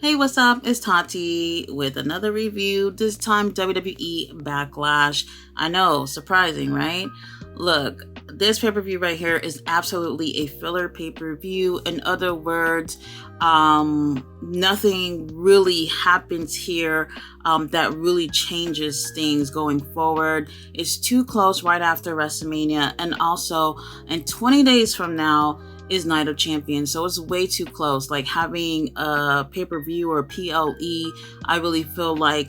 Hey, what's up? It's Tati with another review, this time WWE Backlash. I know, surprising, right? Look, this pay-per-view right here is absolutely a filler pay-per-view. In other words, nothing really happens here that really changes things going forward. It's too close right after WrestleMania, and also in 20 days from now is Night of Champions, so it's way too close. Like having a pay-per-view or PLE, I really feel like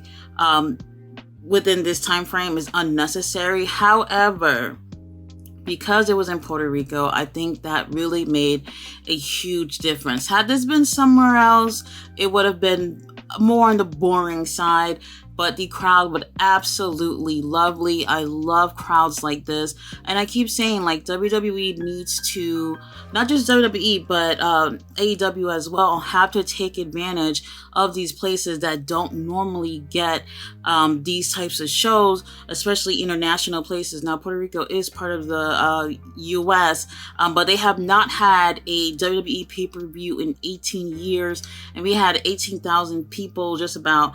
within this time frame is unnecessary. However, because it was in Puerto Rico, I think that really made a huge difference. Had this been somewhere else, it would have been more on the boring side, but the crowd would absolutely lovely. I love crowds like this, and I keep saying, like, WWE needs to, not just WWE, but AEW as well, have to take advantage of these places that don't normally get these types of shows, especially international places. Now, Puerto Rico is part of the US, but they have not had a WWE pay-per-view in 18 years, and we had 18,000 people just about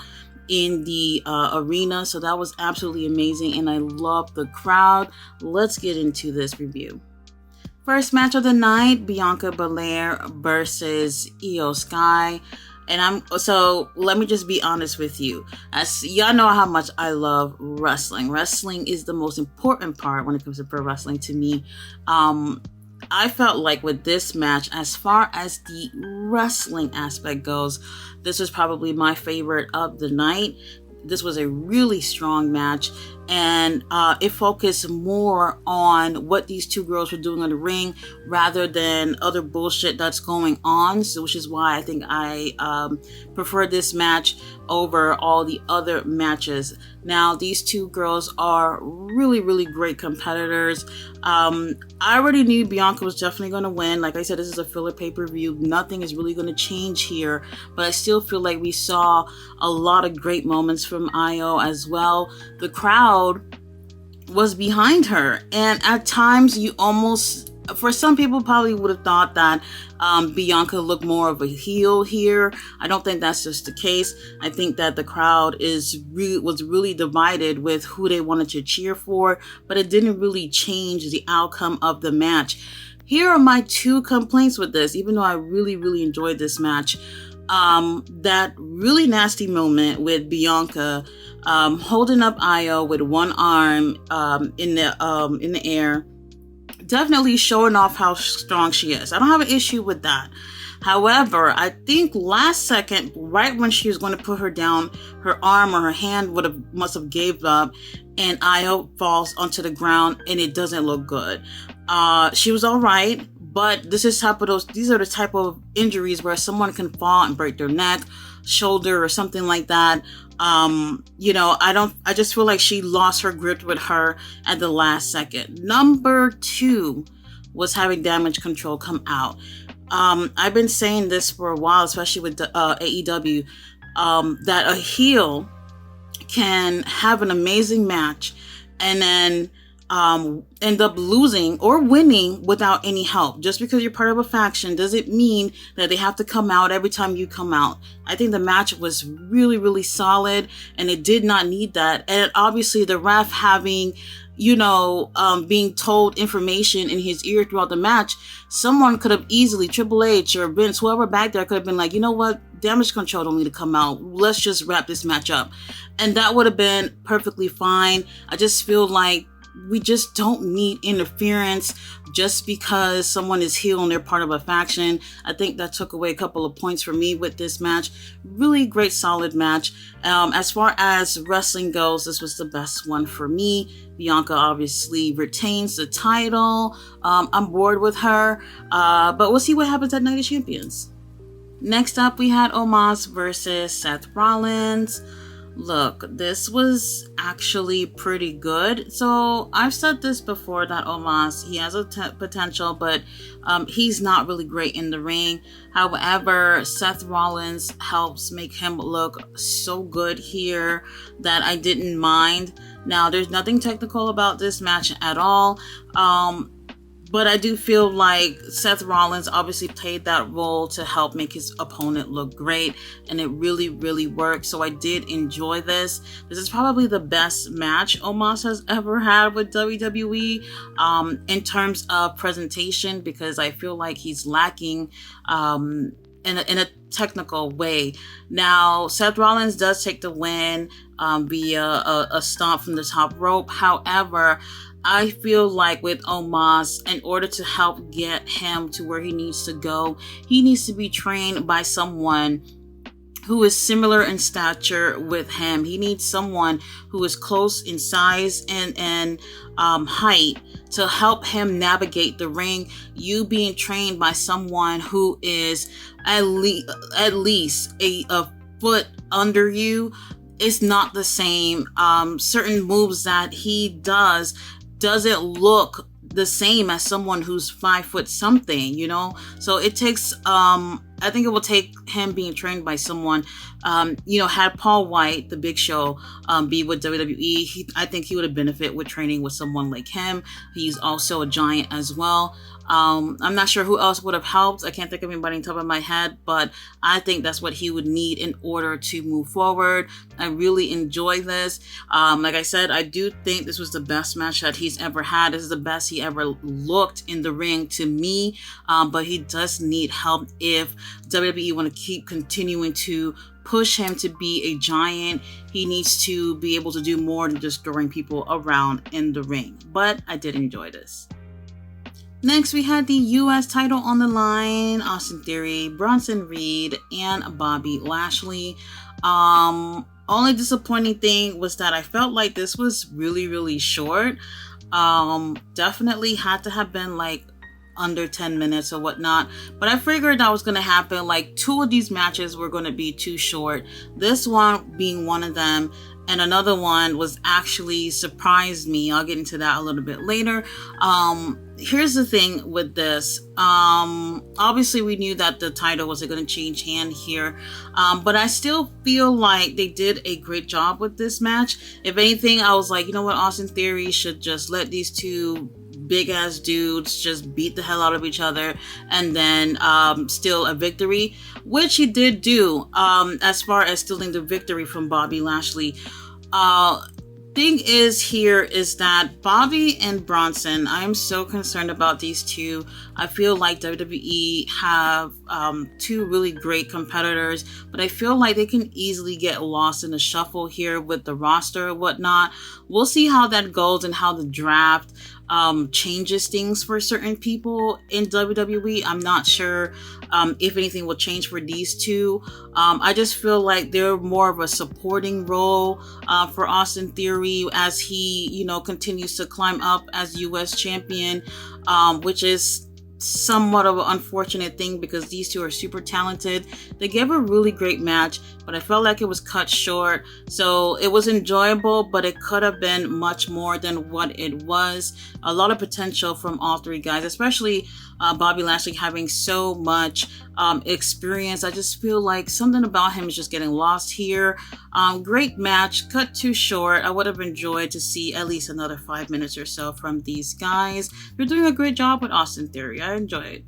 in the arena, so that was absolutely amazing, and I love the crowd. Let's get into this review. First match of the night, Bianca Belair versus Io Sky. And let me just be honest with you. As y'all know how much I love wrestling. Wrestling is the most important part when it comes to pro wrestling to me. I felt like with this match, as far as the wrestling aspect goes, this was probably my favorite of the night. This was a really strong match, and it focused more on what these two girls were doing in the ring rather than other bullshit that's going on, so which is why I think I prefer this match over all the other matches. Now, these two girls are really, really great competitors. I already knew Bianca was definitely going to win. Like I said, this is a filler pay-per-view. Nothing is really going to change here, but I still feel like we saw a lot of great moments from Io as well. The crowd was behind her, and at times you almost, for some people probably would have thought that Bianca looked more of a heel here. I don't think that's just the case. I think that the crowd was really divided with who they wanted to cheer for, but it didn't really change the outcome of the match. Here are my two complaints with this, even though I really, really enjoyed this match. That really nasty moment with Bianca holding up Io with one arm in the air, definitely showing off how strong she is. I don't have an issue with that. However, I think last second, right when she was going to put her down, her arm or her hand must have gave up, and Io falls onto the ground, and it doesn't look good. She was all right, but these are the type of injuries where someone can fall and break their neck, shoulder, or something like that. I just feel like she lost her grip with her at the last second. Number two was having Damage Control come out. I've been saying this for a while, especially with AEW, that a heel can have an amazing match and then end up losing or winning without any help. Just because you're part of a faction doesn't mean that they have to come out every time you come out. I think the match was really, really solid, and it did not need that. And obviously the ref having, being told information in his ear throughout the match, someone could have easily, Triple H or Vince, whoever back there, could have been like, you know what, Damage Control don't need to come out. Let's just wrap this match up. And that would have been perfectly fine. I just feel like we just don't need interference just because someone is heel and they're part of a faction. I think that took away a couple of points for me with this match. Really great, solid match. As far as wrestling goes, this was the best one for me. Bianca obviously retains the title. I'm bored with her, but we'll see what happens at Night of Champions. Next up, we had Omas versus Seth Rollins. Look, this was actually pretty good. So I've said this before, that Omas, he has a potential, but he's not really great in the ring. However, Seth Rollins helps make him look so good here that I didn't mind. Now, there's nothing technical about this match at all. But I do feel like Seth Rollins obviously played that role to help make his opponent look great, and it really, really worked. So I did enjoy this. This is probably the best match Omas has ever had with WWE in terms of presentation, because I feel like he's lacking in a technical way. Now, Seth Rollins does take the win via a stomp from the top rope. However, I feel like with Omas, in order to help get him to where he needs to go, he needs to be trained by someone who is similar in stature with him. He needs someone who is close in size and height to help him navigate the ring. You being trained by someone who is at least a foot under you is not the same. Certain moves that he doesn't look the same as someone who's 5 foot something, you know? So it takes, I think it will take him being trained by someone, had Paul White, the Big Show, be with WWE, I think he would have benefited with training with someone like him. He's also a giant as well. I'm not sure who else would have helped. I can't think of anybody on top of my head, but I think that's what he would need in order to move forward. I really enjoy this. Like I said, I do think this was the best match that he's ever had. This is the best he ever looked in the ring to me, but he does need help if WWE want to keep continuing to push him to be a giant. He needs to be able to do more than just throwing people around in the ring. But I did enjoy this. Next, we had the U.S. title on the line. Austin Theory, Bronson Reed, and Bobby Lashley. Only disappointing thing was that I felt like this was really, really short. Definitely had to have been like under 10 minutes or whatnot, but I figured that was going to happen. Like 2 of these matches were going to be too short, this one being one of them, and another one was actually surprised me. I'll get into that a little bit later. Here's the thing with this. Obviously we knew that the title wasn't going to change hand here, but I still feel like they did a great job with this match. If anything, I was like, you know what, Austin Theory should just let these two big ass dudes just beat the hell out of each other and then steal a victory, which he did do. As far as stealing the victory from Bobby Lashley, thing is that Bobby and Bronson, I am so concerned about these two. I feel like WWE have 2 really great competitors, but I feel like they can easily get lost in the shuffle here with the roster and whatnot. We'll see how that goes and how the draft changes things for certain people in WWE. I'm not sure if anything will change for these two. I just feel like they're more of a supporting role for Austin Theory as he, continues to climb up as U.S. champion, which is somewhat of an unfortunate thing because these two are super talented. They gave a really great match, but I felt like it was cut short. So it was enjoyable, but it could have been much more than what it was. A lot of potential from all 3 guys, especially Bobby Lashley having so much experience. I just feel like something about him is just getting lost here. Great match, cut too short. I would have enjoyed to see at least another 5 minutes or so from these guys. They're doing a great job with Austin Theory. I enjoyed.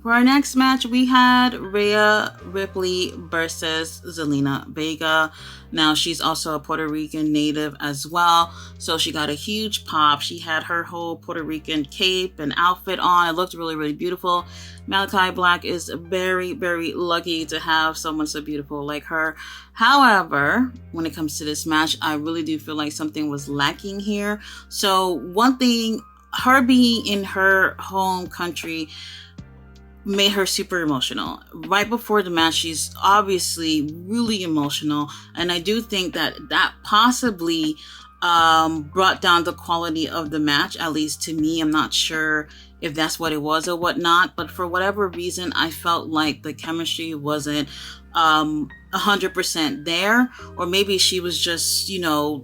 For our next match, we had Rhea Ripley versus Zelena Vega. Now, she's also a Puerto Rican native as well, so she got a huge pop. She had her whole Puerto Rican cape and outfit on. It looked really, really beautiful. Malachi Black is very, very lucky to have someone so beautiful like her. However, when it comes to this match, I really do feel like something was lacking here. So one thing, her being in her home country made her super emotional. Right before the match, she's obviously really emotional, and I do think that possibly brought down the quality of the match, at least to me. I'm not sure if that's what it was or whatnot, but for whatever reason, I felt like the chemistry wasn't 100% there, or maybe she was just,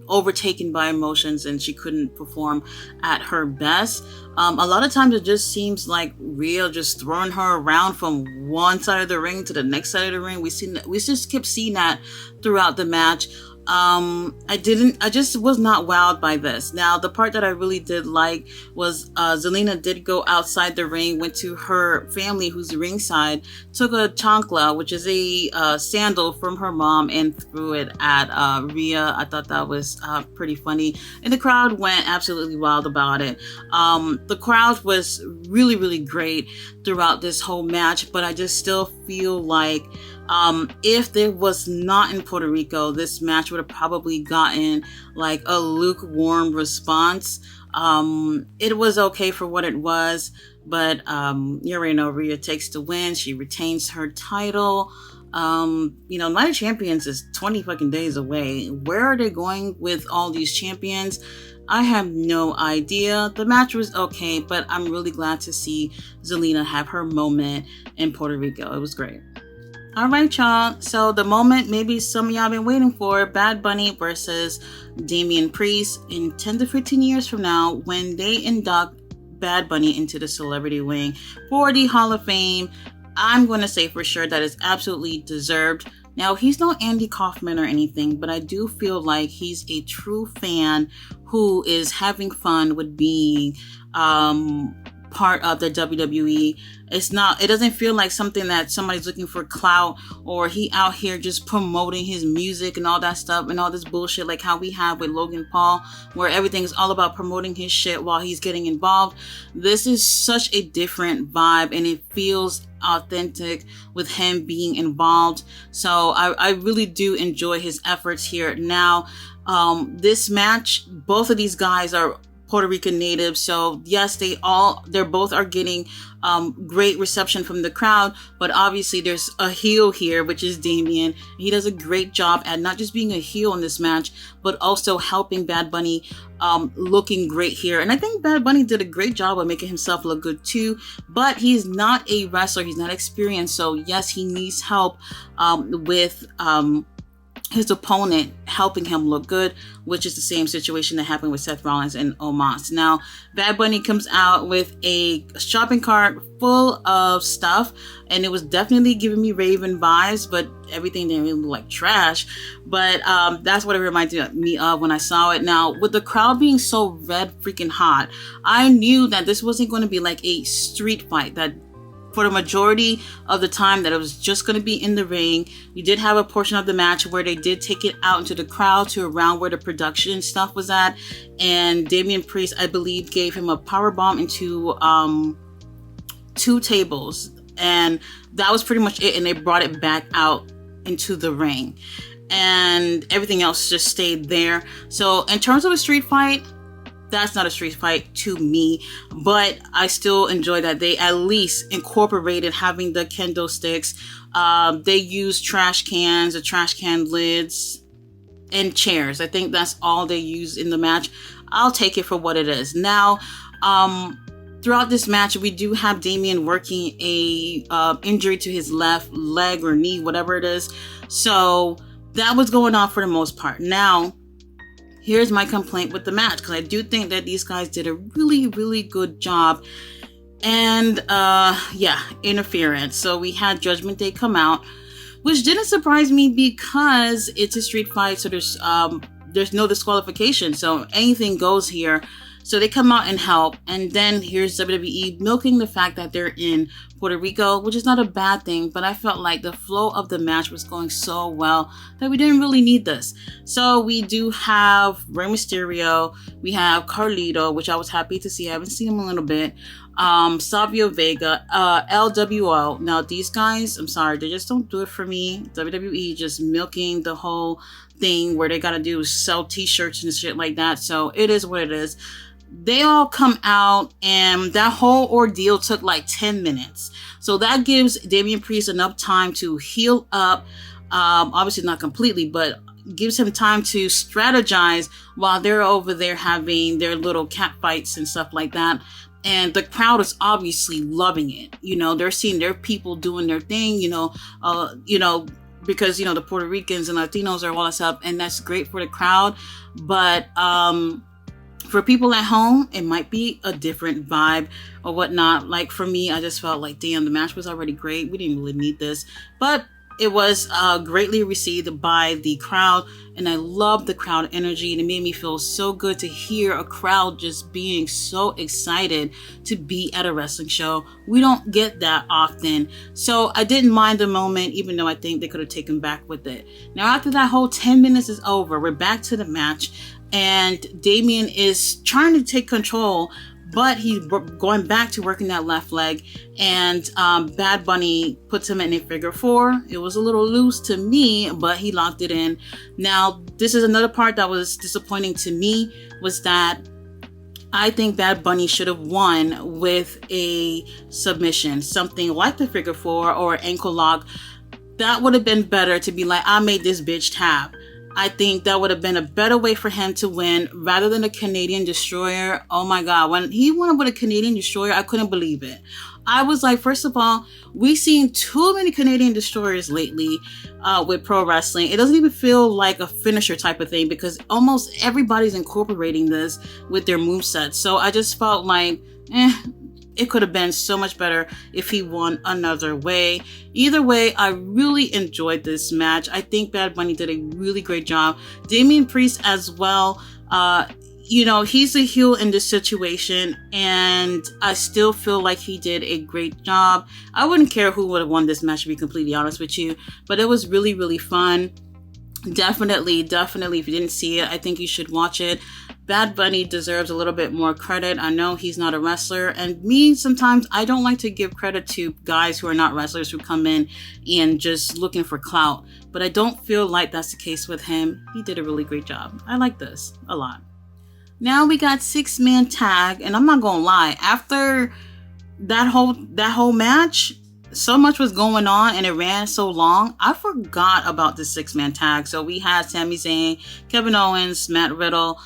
overtaken by emotions and she couldn't perform at her best. A lot of times it just seems like Rhea just throwing her around from one side of the ring to the next side of the ring. We just kept seeing that throughout the match. I just was not wowed by this. Now, the part that I really did like was Zelena Did Go outside the ring, went to her family who's ringside, took a chancla, which is a sandal from her mom, and threw it at Rhea. I thought that was pretty funny. And the crowd went absolutely wild about it. The crowd was really, really great throughout this whole match, but I just still feel like if there was not in Puerto Rico, this match would have probably gotten like a lukewarm response. It was okay for what it was, but you already know Rhea takes the win. She retains her title. Night of Champions is 20 fucking days away. Where are they going with all these champions? I have no idea. The match was okay, but I'm really glad to see Zelena have her moment in Puerto Rico. It was great. All right, y'all. So the moment maybe some of y'all been waiting for, Bad Bunny versus Damian Priest in 10 to 15 years from now, when they induct Bad Bunny into the celebrity wing for the Hall of Fame. I'm going to say for sure that is absolutely deserved. Now, he's no Andy Kaufman or anything, but I do feel like he's a true fan who is having fun with being part of the WWE. It doesn't feel like something that somebody's looking for clout, or he out here just promoting his music and all that stuff and all this bullshit like how we have with Logan Paul, where everything's all about promoting his shit while he's getting involved. This is such a different vibe, and it feels authentic with him being involved. So I really do enjoy his efforts here. Now, this match, both of these guys are Puerto Rican natives, so yes, they're both are getting great reception from the crowd, but obviously there's a heel here, which is Damian. He does a great job at not just being a heel in this match, but also helping Bad Bunny looking great here. And I think Bad Bunny did a great job of making himself look good too, but he's not a wrestler, he's not experienced, so yes, he needs help with his opponent helping him look good, which is the same situation that happened with Seth Rollins and Omas. Now, Bad Bunny comes out with a shopping cart full of stuff, and it was definitely giving me Raven vibes, but everything didn't really look like trash. But that's what it reminded me of when I saw it. Now, with the crowd being so red freaking hot, I knew that this wasn't going to be like a street fight, that for the majority of the time that it was just going to be in the ring. You did have a portion of the match where they did take it out into the crowd to around where the production stuff was at. And Damian Priest, I believe, gave him a powerbomb into 2 tables. And that was pretty much it. And they brought it back out into the ring. And everything else just stayed there. So in terms of a street fight, that's not a street fight to me, but I still enjoy that they at least incorporated having the kendo sticks. They used trash cans, the trash can lids, and chairs. I think that's all they used in the match. I'll take it for what it is. Now, throughout this match, we do have Damian working a injury to his left leg or knee, whatever it is. So that was going on for the most part. Now, here's my complaint with the match, because I do think that these guys did a really, really good job. And interference. So we had Judgment Day come out, which didn't surprise me because it's a street fight, so there's no disqualification, so anything goes here. So they come out and help, and then here's WWE milking the fact that they're in Puerto Rico, which is not a bad thing, but I felt like the flow of the match was going so well that we didn't really need this. So we do have Rey Mysterio, we have Carlito, which I was happy to see. I haven't seen him a little bit. Savio Vega, LWO. Now these guys, I'm sorry, they just don't do it for me. WWE just milking the whole thing where they gotta do sell t-shirts and shit like that. So it is what it is. They all come out, and that whole ordeal took like 10 minutes. So that gives Damian Priest enough time to heal up. Obviously not completely, but gives him time to strategize while they're over there having their little cat fights and stuff like that. And the crowd is obviously loving it. You know, they're seeing their people doing their thing, because, the Puerto Ricans and Latinos are all this up, and that's great for the crowd. But, for people at home, it might be a different vibe or whatnot. Like for me, I just felt like, damn, the match was already great. We didn't really need this. But It was greatly received by the crowd, and I love the crowd energy, and it made me feel so good to hear a crowd just being so excited to be at a wrestling show. We don't get that often, so I didn't mind the moment, even though I think they could have taken back with it. Now, after that whole 10 minutes is over, we're back to the match, and Damien is trying to take control, but he's going back to working that left leg, and Bad Bunny puts him in a figure four. It was a little loose to me, but he locked it in. Now, this is another part that was disappointing to me, was that I think Bad Bunny should have won with a submission, something like the figure four or ankle lock. That would have been better, to be like, I made this bitch tap. I think that would have been a better way for him to win rather than a Canadian Destroyer. Oh my God, when he won with a Canadian Destroyer, I couldn't believe it. I was like, first of all, we've seen too many Canadian Destroyers lately with pro wrestling. It doesn't even feel like a finisher type of thing, because almost everybody's incorporating this with their movesets. So I just felt like, it could have been so much better if he won another way. Either way, I really enjoyed this match. I think Bad Bunny did a really great job. Damian Priest as well. He's a heel in this situation, and I still feel like he did a great job. I wouldn't care who would have won this match, to be completely honest with you, but it was really, really fun. Definitely, if you didn't see it, I think you should watch it. Bad Bunny deserves a little bit more credit. I know he's not a wrestler, and me, sometimes I don't like to give credit to guys who are not wrestlers, who come in and just looking for clout, but I don't feel like that's the case with him. He did a really great job. I like this a lot. Now we got 6-man tag, and I'm not gonna lie, after that whole match, so much was going on and it ran so long, I forgot about the 6-man tag. So we had Sami Zayn, Kevin Owens, Matt Riddle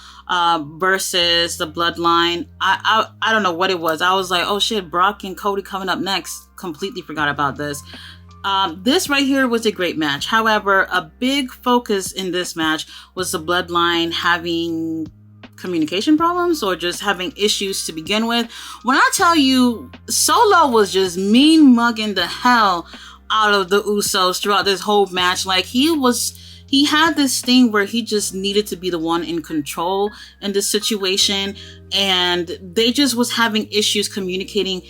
versus the Bloodline. I don't know what it was. I was like, oh shit, Brock and Cody coming up next. Completely forgot about this. This right here was a great match. However, a big focus in this match was the Bloodline having communication problems, or just having issues to begin with. When I tell you, Solo was just mean mugging the hell out of the Usos throughout this whole match. Like, he had this thing where he just needed to be the one in control in this situation, and they just was having issues communicating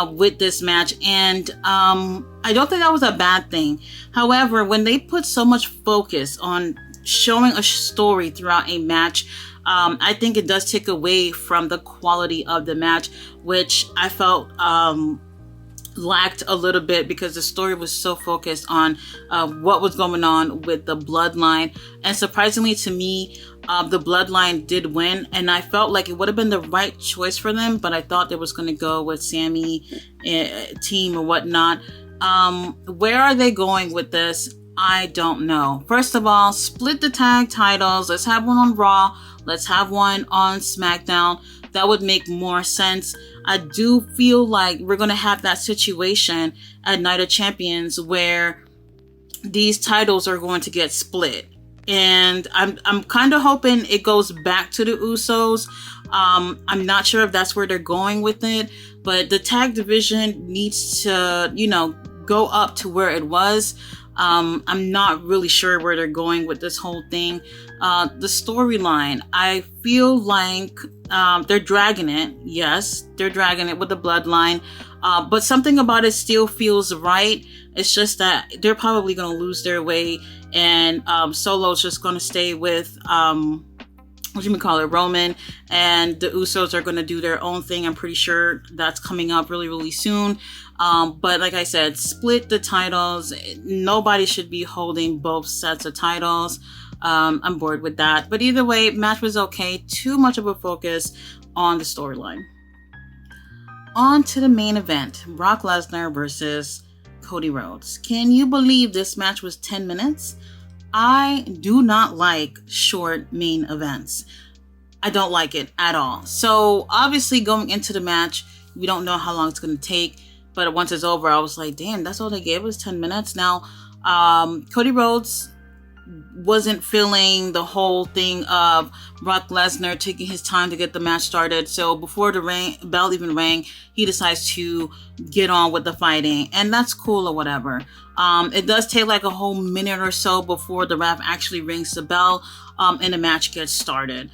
with this match, and I don't think that was a bad thing. However, when they put so much focus on showing a story throughout a match, I think it does take away from the quality of the match, which I felt lacked a little bit, because the story was so focused on what was going on with the Bloodline. And surprisingly to me, the Bloodline did win, and I felt like it would have been the right choice for them, but I thought they was going to go with Sammy team or whatnot. Where are they going with this? I don't know. First of all, split the tag titles. Let's have one on Raw. Let's have one on SmackDown. That would make more sense. I do feel like we're going to have that situation at Night of Champions where these titles are going to get split. And I'm kind of hoping it goes back to the Usos. I'm not sure if that's where they're going with it, but the tag division needs to, go up to where it was. I'm not really sure where they're going with this whole thing. The storyline, I feel like they're dragging it. Yes, they're dragging it with the Bloodline. But something about it still feels right. It's just that they're probably going to lose their way, and Solo's just going to stay with Roman, and the Usos are going to do their own thing. I'm pretty sure that's coming up really, really soon. But like I said, split the titles. Nobody should be holding both sets of titles. I'm bored with that. But either way, match was okay. Too much of a focus on the storyline. On to the main event. Brock Lesnar versus Cody Rhodes. Can you believe this match was 10 minutes? I do not like short main events. I don't like it at all. So obviously going into the match, we don't know how long it's going to take. But once it's over, I was like, damn, that's all they gave us, 10 minutes. Now, Cody Rhodes wasn't feeling the whole thing of Brock Lesnar taking his time to get the match started. So before the bell even rang, he decides to get on with the fighting, and that's cool or whatever. It does take like a whole minute or so before the ref actually rings the bell, and the match gets started.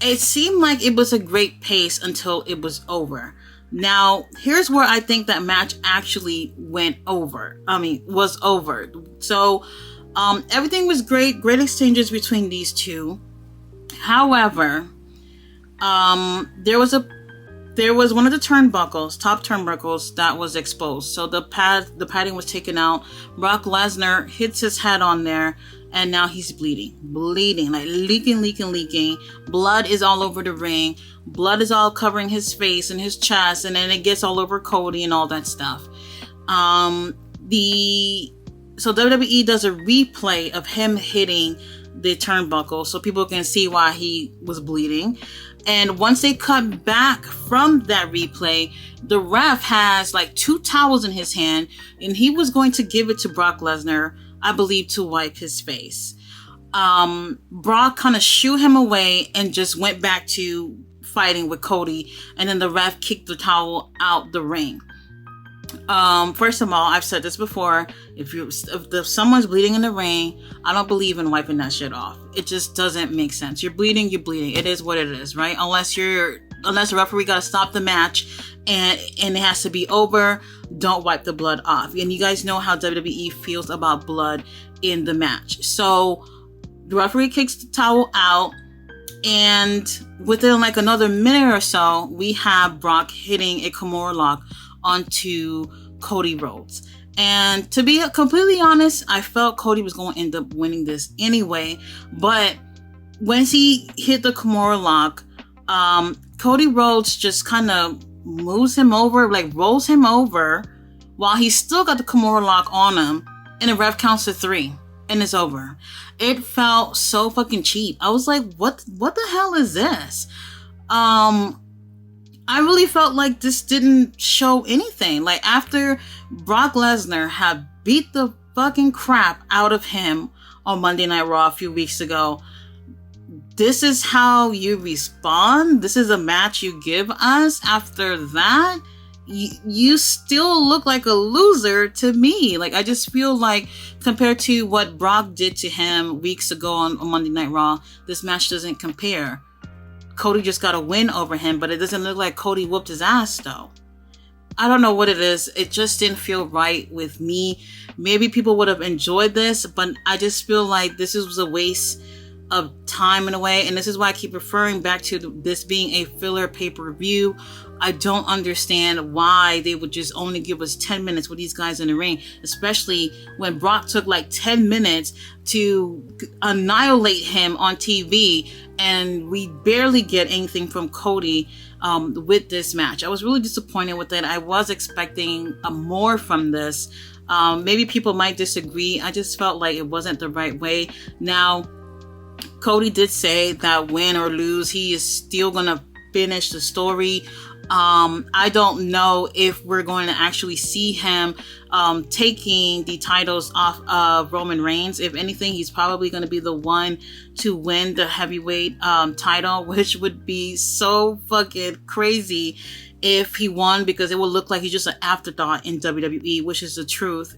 It seemed like it was a great pace until it was over. Now, here's where I think that match actually was over. So, everything was great exchanges between these two. However, there was one of the top turnbuckles that was exposed. So the padding was taken out. Brock Lesnar hits his head on there, and now he's bleeding, like leaking. Blood is all over the ring. Blood is all covering his face and his chest, and then it gets all over Cody and all that stuff. So WWE does a replay of him hitting the turnbuckle so people can see why he was bleeding. And once they cut back from that replay, the ref has like 2 towels in his hand, and he was going to give it to Brock Lesnar, I believe, to wipe his face. Brock kind of shooed him away and just went back to fighting with Cody, and then the ref kicked the towel out the ring. First of all, I've said this before, if someone's bleeding in the ring, I don't believe in wiping that shit off. It just doesn't make sense. You're bleeding. It is what it is, right? Unless the referee got to stop the match and it has to be over, don't wipe the blood off. And you guys know how WWE feels about blood in the match. So the referee kicks the towel out, and within like another minute or so, we have Brock hitting a Kimura lock onto Cody Rhodes. And to be completely honest, I felt Cody was going to end up winning this anyway. But once he hit the Kimura lock, Cody Rhodes just kind of moves him over, like rolls him over, while he's still got the Kimura lock on him, and the ref counts to 3, and it's over. It felt so fucking cheap. I was like, what the hell is this? I really felt like this didn't show anything. Like, after Brock Lesnar had beat the fucking crap out of him on Monday Night Raw a few weeks ago, this is how you respond? This is a match you give us after that? You still look like a loser to me. Like, I just feel like, compared to what Brock did to him weeks ago on Monday Night Raw, this match doesn't compare. Cody just got a win over him, but it doesn't look like Cody whooped his ass, though. I don't know what it is. It just didn't feel right with me. Maybe people would have enjoyed this, but I just feel like this was a waste of time in a way. And this is why I keep referring back to this being a filler pay-per-view. I don't understand why they would just only give us 10 minutes with these guys in the ring, especially when Brock took like 10 minutes to annihilate him on TV, and we barely get anything from Cody with this match. I was really disappointed with it. I was expecting more from this. Maybe people might disagree. I just felt like it wasn't the right way. Now, Cody did say that win or lose, he is still gonna finish the story. I don't know if we're going to actually see him taking the titles off of Roman Reigns. If anything, he's probably going to be the one to win the heavyweight title, which would be so fucking crazy if he won, because it would look like he's just an afterthought in WWE, which is the truth.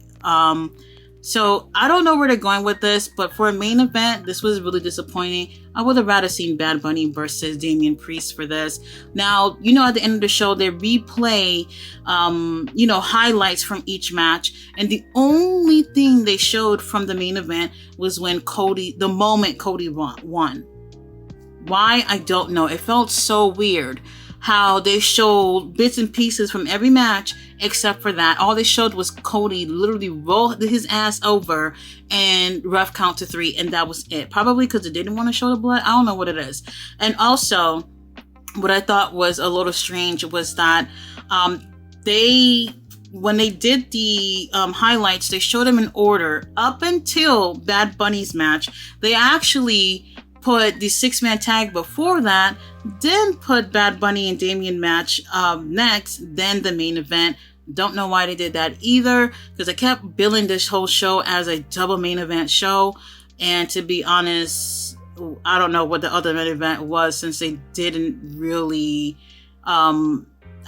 So I don't know where they're going with this, but for a main event, this was really disappointing. I would have rather seen Bad Bunny versus Damian Priest for this. Now, at the end of the show, they replay, highlights from each match. And the only thing they showed from the main event was the moment Cody won. Why? I don't know. It felt so weird how they showed bits and pieces from every match, except for that. All they showed was Cody literally rolled his ass over and ref count to 3, and that was it. Probably because they didn't want to show the blood. I don't know what it is. And also, what I thought was a little strange was that when they did the highlights, they showed them in order. Up until Bad Bunny's match, they actually put the 6-man tag before that, then put Bad Bunny and Damian match next, then the main event, Don't know why they did that either, because they kept billing this whole show as a double main event show. And to be honest, I don't know what the other main event was, since they didn't really, I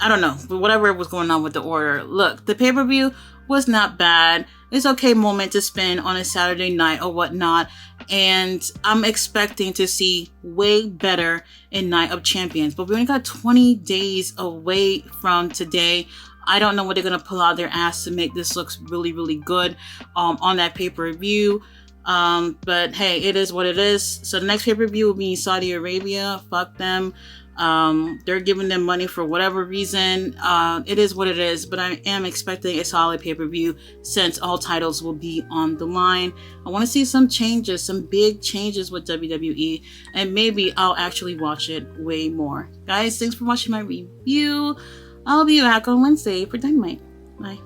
don't know, but whatever was going on with the order. Look, the pay-per-view was not bad. It's okay moment to spend on a Saturday night or whatnot. And I'm expecting to see way better in Night of Champions. But we only got 20 days away from today. I don't know what they're going to pull out their ass to make this look really, really good on that pay-per-view. But hey, it is what it is. So the next pay-per-view will be in Saudi Arabia. Fuck them. They're giving them money for whatever reason. It is what it is, but I am expecting a solid pay-per-view since all titles will be on the line. I want to see some changes, some big changes with WWE, and maybe I'll actually watch it way more. Guys, thanks for watching my review. I'll be back on Wednesday for Dynamite. Bye.